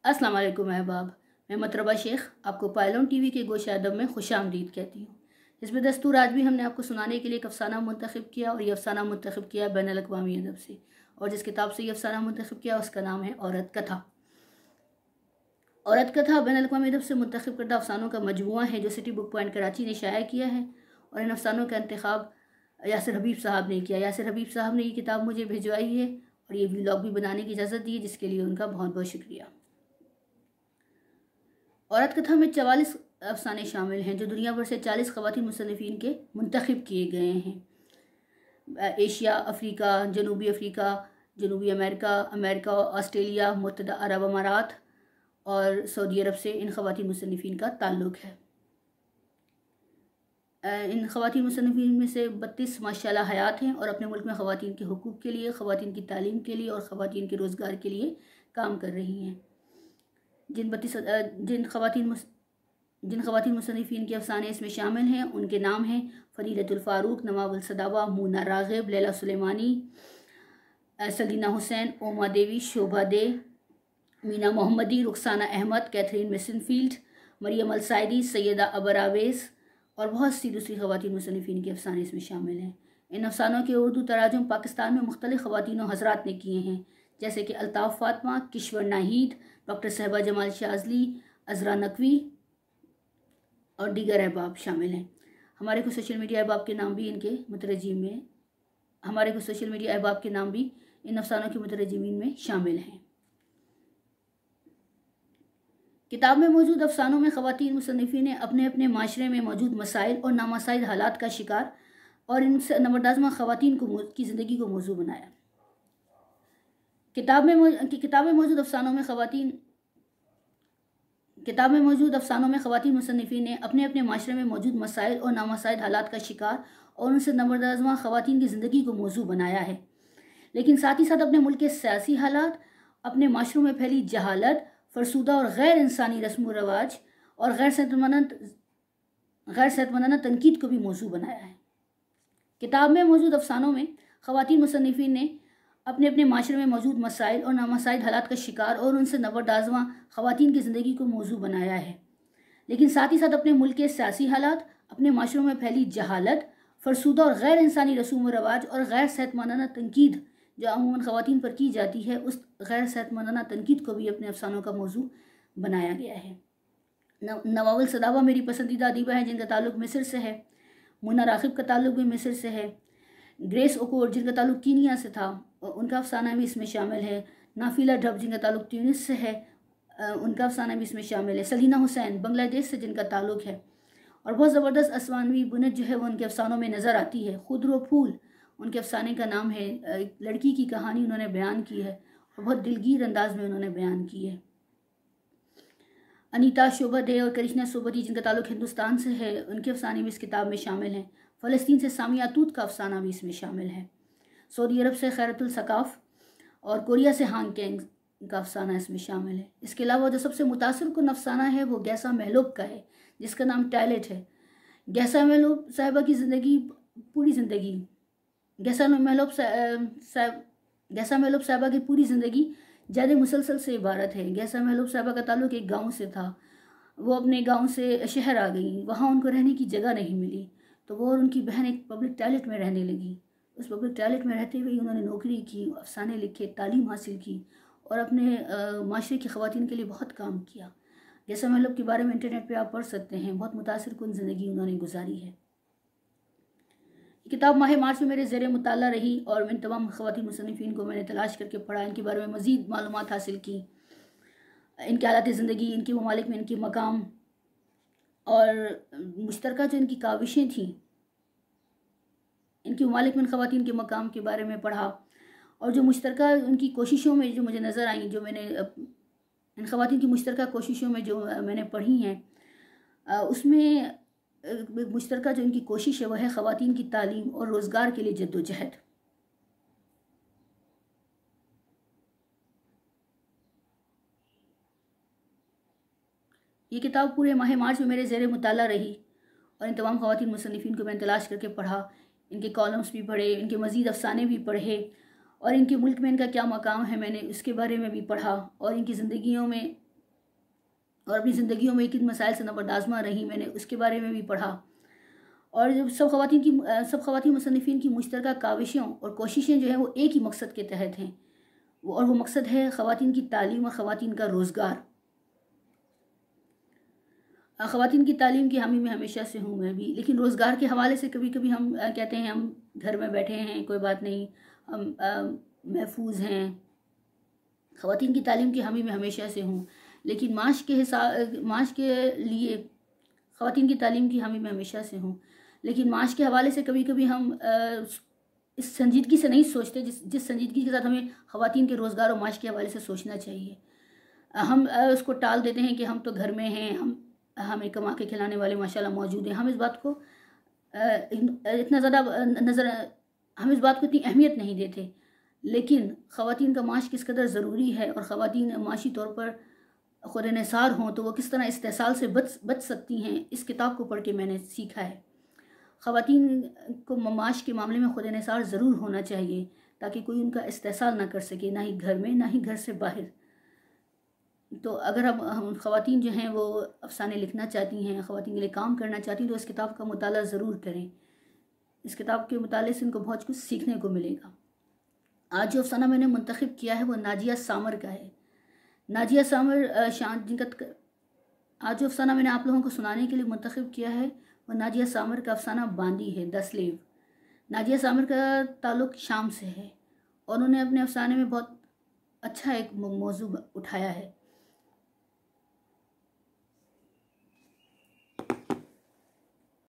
अस्सलाम वालेकुम अहबाब। मैं मतरबा शेख आपको पायलोन टीवी के गोश अदब में खुशामदीद कहती हूँ। इसमें दस्तूर आज भी हमने आपको सुनाने के लिए एक अफसाना मुंतखब किया और ये अफसाना मुंतखब किया बैनुल अक़वामी अदब से, और जिस किताब से ये अफसाना मुंतखब किया उसका नाम है औरत कथा। औरत कथा बैनुल अक़वामी अदब से मुंतखब करदा अफसानों का मजमुआ है जो सिटी बुक पॉइंट कराची ने शाया किया है, और इन अफसानों का इंतखाब यासिर हबीब साहब ने किया। यासिर हबीब साहब ने ये किताब मुझे भिजवाई है और ये व्लॉग भी बनाने की इजाज़त दी है, जिसके लिए उनका बहुत बहुत शुक्रिया। औरत कथा में 44 अफसाने शामिल हैं जो दुनिया भर से 40 ख़वातीन मुसन्निफ़ीन के मुंतखब किए गए हैं। एशिया, अफ्रीका, जनूबी अफ्रीका, जनूबी अमेरिका, अमेरिका, ऑस्ट्रेलिया, मुत्तहदा अरब अमारात और सऊदी अरब से इन ख़वातीन मुसन्निफ़ीन का ताल्लुक़ है। इन ख़वातीन मुसन्निफ़ीन में से 32 माशाअल्लाह हयात हैं और अपने मुल्क में ख़वातीन के हुकूक़ के लिए, ख़वातीन की तालीम के लिए और ख़वातीन के रोज़गार के लिए काम कर रही हैं। जिन ख़वातीन मुसन्निफ़ीन के अफ़साने इसमें शामिल हैं उनके नाम हैं फ़रीदतुल फ़ारूक, नवाबुल सदावा, मूना राग़िब, लैला सुलेमानी, सलीना हुसैन, ओमा देवी, शोभा दे, मीना मोहम्मदी, रुखसाना अहमद, कैथरीन मिसनफील्ड, मरियम अल साइदी, सैयदा अबर आवेज़ और बहुत सी दूसरी ख़वातीन मुसन्निफ़ीन के अफ़साने इसमें शामिल हैं। इन अफ़सानों के उर्दू तराजुम पाकिस्तान में मुख्तलिफ़ ख़वातीन और हज़रात ने किए हैं, जैसे कि अल्ताफ़ फ़ातिमा, किश्वर नाहीद, डॉक्टर साहिबा जमाल शाज़ली, अज़रा नकवी और दीगर अहबाब शामिल हैं। हमारे कुछ सोशल मीडिया अहबाब के नाम भी इन अफ़सानों के मुतरजमीन में शामिल हैं। किताब में मौजूद अफ़सानों में ख़वातीन मुसन्निफ़ीन ने अपने अपने माशरे में मौजूद मसाइल और नामसाइल हालात का शिकार और इनसे नंबरदाज़मा ख़वातीन की ज़िंदगी को मौजू बनाया। किताब में मौजूद अफ़सानों में ख़वातीन मुसन्निफ़ीन ने अपने अपने माशरे में मौजूद मसाइल और नामसाइल हालात का शिकार और उनसे नंबरदाज़मा ख़वातीन की ज़िंदगी को मौजू बनाया है, लेकिन साथ ही साथ अपने मुल्क के सियासी हालात, अपने माशरों में फैली जहालत, फरसूदा और गैर इंसानी रस्म व रवाज और गैर सेहतमंदाना तनकीद को भी मौजू बनाया है। किताब में मौजूद अफ़सानों में ख़वातीन मुसन्निफ़ीन ने अपने अपने माशरे में मौजूद मसाइल और नामसाइल हालात का शिकार और उनसे नंबरदाज़मा ख़वातीन की ज़िंदगी को मौजू बनाया है, लेकिन साथ ही साथ अपने मुल्क के सियासी हालात, अपने माशरों में फैली जहालत, फरसूदा और गैर इंसानी रसूम व रवाज और गैर सेहतमंदाना तनकीद जो अमूमन ख़वातीन पर की जाती है, उस गैर सेहतमंदाना तनकीद को भी अपने अफ़सानों का मौजू बनाया गया है। नवाबुल सदावा मेरी पसंदीदा अदीबा है जिनका ताल्लुक़ मिस्र से है। मूना राग़िब का ताल्लुक़ भी मिस्र से है। ग्रेस ओकोर जिनका ताल्लुक़ कीनिया से था, उनका अफ़साना भी इसमें शामिल है। नाफिला ढब जिनका ताल्लुक़ ट्यूनिस से है, उनका अफ़साना भी इसमें शामिल है। सलीना हुसैन बांग्लादेश से जिनका ताल्लुक़ है, और बहुत ज़बरदस्त असमानवी बुनत जो है वो उनके अफ़सानों में नज़र आती है। खुदरो फूल उनके अफ़साने का नाम है। एक लड़की की कहानी उन्होंने बयान की है और बहुत दिलगीर अंदाज में उन्होंने बयान की है। अनीता शोभा दे और करिश्मा सोबती जिनका ताल्लुक़ हिंदुस्तान से है, उनके अफ़साने भी इस किताब में शामिल हैं। फ़लस्तीन से सामिया तूत का अफ़साना भी इसमें शामिल है। सऊदी अरब से खैरतुल सकाफ़ और कोरिया से हांग कैंग का अफ़साना इसमें शामिल है। इसके अलावा जो सबसे मुतासिर कुन अफ़साना है वो गैसा महलूब का है, जिसका नाम टॉयलेट है। गैसा महलूब साहिबा की पूरी ज़िंदगी जद मुसलसल से इबारत है। गैसा महलूब साहिबा का ताल्लुक़ एक गांव से था। वो अपने गांव से शहर आ गई, वहाँ उनको रहने की जगह नहीं मिली, तो वो और उनकी बहन एक पब्लिक टॉयलेट में रहने लगी। उस पब्लिक टॉयलेट में रहते हुए उन्होंने नौकरी की, अफ़साने लिखे, तालीम हासिल की और अपने माशरे की ख़वातीन के लिए बहुत काम किया। गैसा महलूब के बारे में इंटरनेट पे आप पढ़ सकते हैं। बहुत मुतासिर कुन ज़िंदगी उन्होंने गुजारी है। किताब माह मार्च में मेरे ज़ेरे मुताला रही और इन तमाम ख़वातीन मुसन्निफ़ीन को मैंने तलाश करके पढ़ा, इनके बारे में मज़ीद मालूमात हासिल की, इनके हालात ज़िंदगी, इनके ममालिक में इनके मकाम और मुश्तरका जो इनकी काविशें थीं, इनके ममालिक में इन ख़वातीन के मकाम के बारे में पढ़ा, और जो मुश्तरका उनकी कोशिशों में जो मुझे नज़र आई, जो मैंने इन ख़वातीन की मुश्तरका कोशिशों में जो मैंने पढ़ी हैं, उसमें मुश्तरका जो इनकी कोशिश है वह है ख़वातीन की तालीम और रोज़गार के लिए जद्दोजहद। ये किताब पूरे माह मार्च में मेरे ज़ेरे मुताला रही और इन तमाम ख़वातीन मुसन्निफ़ीन को मैंने तलाश करके पढ़ा, इनके कॉलम्स भी पढ़े, इनके मज़ीद अफ़साने भी पढ़े और इनके मुल्क में इनका क्या मकाम है मैंने उसके बारे में भी पढ़ा और इनकी ज़िंदगियों में और अपनी ज़िंदगियों में किन मसाइल से नबरदाज़मा रही, मैंने उसके बारे में भी पढ़ा। और जब सब ख़वातीन मुसन्निफ़ीन की मुश्तरका काविशों और कोशिशें जो हैं वो एक ही मकसद के तहत हैं, और वो मकसद है ख़वातीन की तालीम और ख़वातीन का रोज़गार। ख़वातीन की तालीम की हामी में हमेशा से हूँ मैं भी, लेकिन रोज़गार के हवाले से कभी कभी हम कहते हैं हम घर में बैठे हैं, कोई बात नहीं, हम महफूज हैं। ख़वातीन की तालीम की हामी में हमेशा से हूँ, लेकिन माश के लिए ख़वातीन की तालीम की हामी में हमेशा से हूँ, लेकिन माश के हवाले से कभी कभी हम इस संजीदगी से नहीं सोचते जिस संजीदगी के साथ हमें ख़वातीन के रोज़गार और माश के हवाले से सोचना चाहिए। हम उसको टाल देते हैं कि हम तो घर में हैं, हमें कमा के खिलाने वाले माशाल्लाह मौजूद हैं। हम इस बात को इतना ज़्यादा हम इस बात को इतनी अहमियत नहीं देते, लेकिन ख़वातीन का माश किस कदर ज़रूरी है और ख़वातीन माशी तौर पर खुद निसार हों तो वो किस तरह इस्तेसाल से बच सकती हैं, इस किताब को पढ़ के मैंने सीखा है। ख़वातीन को माश के मामले में खुद निसार ज़रूर होना चाहिए ताकि कोई उनका इस्तेसाल ना कर सके, ना ही घर में ना ही घर से बाहर। तो अगर हम ख़वातीन जो हैं वो अफ़साने लिखना चाहती हैं, ख़वातीन के लिए काम करना चाहती हैं, तो इस किताब का मुताला ज़रूर करें। इस किताब के मुताले से उनको बहुत कुछ सीखने को मिलेगा। आज जो अफ़साना मैंने मुंतखब किया है वो नाजिया सामर का है। नाजिया सामर आज जो अफ़साना मैंने आप लोगों को सुनाने के लिए मुंतखब किया है वो नाजिया सामर का अफ़साना बांदी है, 10 स्लेव। नाजिया सामर का ताल्लुक़ शाम से है और उन्होंने अपने अफ़साने में बहुत अच्छा एक मौजू उठाया है।